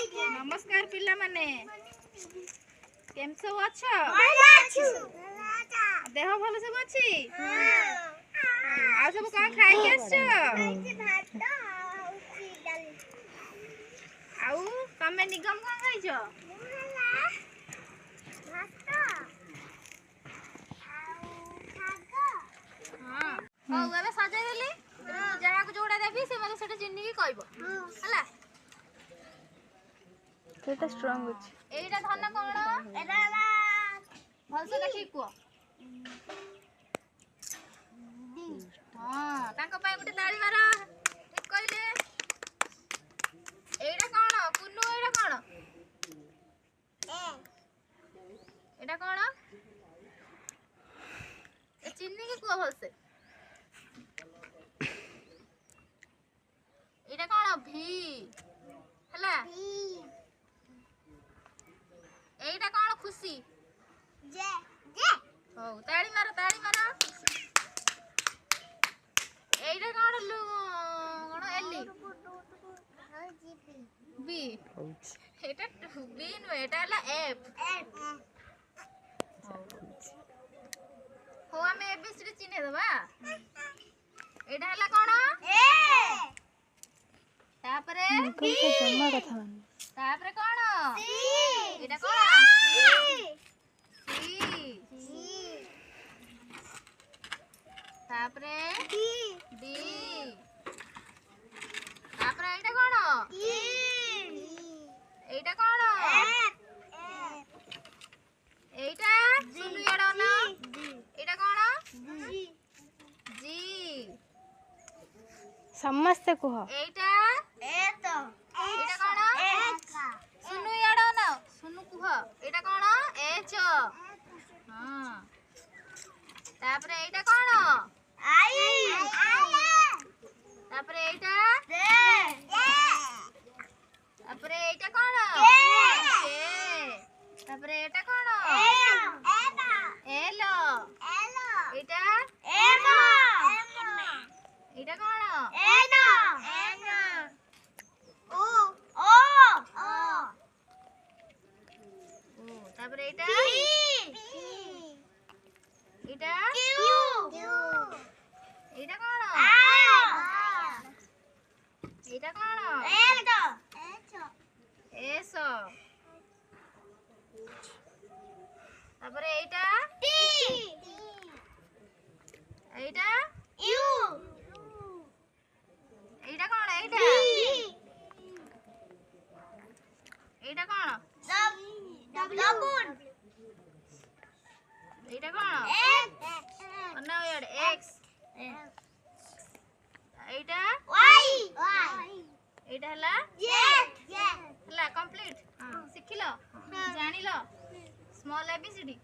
नमस्कार पिला माने केम सब अच्छ देह भल सब अच्छी आ सब का खाइ के आछो आउ तमे निगम का खाइछो हां हो एबे सजाइ देली जहा को जोड़ा देबी से मते सेटा चिन्नी की कहबो हला केटा स्ट्रांग अछि एटा धन कोन एटा हला भलसे देखि को हां तांको पाए गुटे ताली मारो ठीक कहले एटा कोन कुन्नू एटा कोन एटा कोन ए चिन्नी की को भलसे एटा कोन भी हला एटा कोन खुशी जे जे हो ताड़ी मारो एटा कोन लु कोन Eli B Etah be no एटा हला एफ हो हमें एबीसीडी चिन्हे दबा एटा हला कोन ए तापरे बी जम्मा कथा तापरे कोन सी एटा कोन सी तापरे डी डी तापरे एटा कोन ई एटा कोन एटा सुनु एडा ना एटा कोन जी समस्त कुह एटा एटा कोन सुनु एडा ना सुनु कुह एटा कोन एच हां तापरे एटा कोन आई तापरे एटा दे तापरे एटा कोन के तापरे एटा कोन एलो एटा एनो एटा कोन एनो ओ तापरे एटा एटा क्यू एटा कोन एटा कोन एस तापरे एटा T Etah you Etah cone Etah Etah cone W एटा कोन अन्ना यार एक्स एटा वाई एटा हला जेड हला कंप्लीट सिखिलो जानिलो स्मॉल एबीसीडी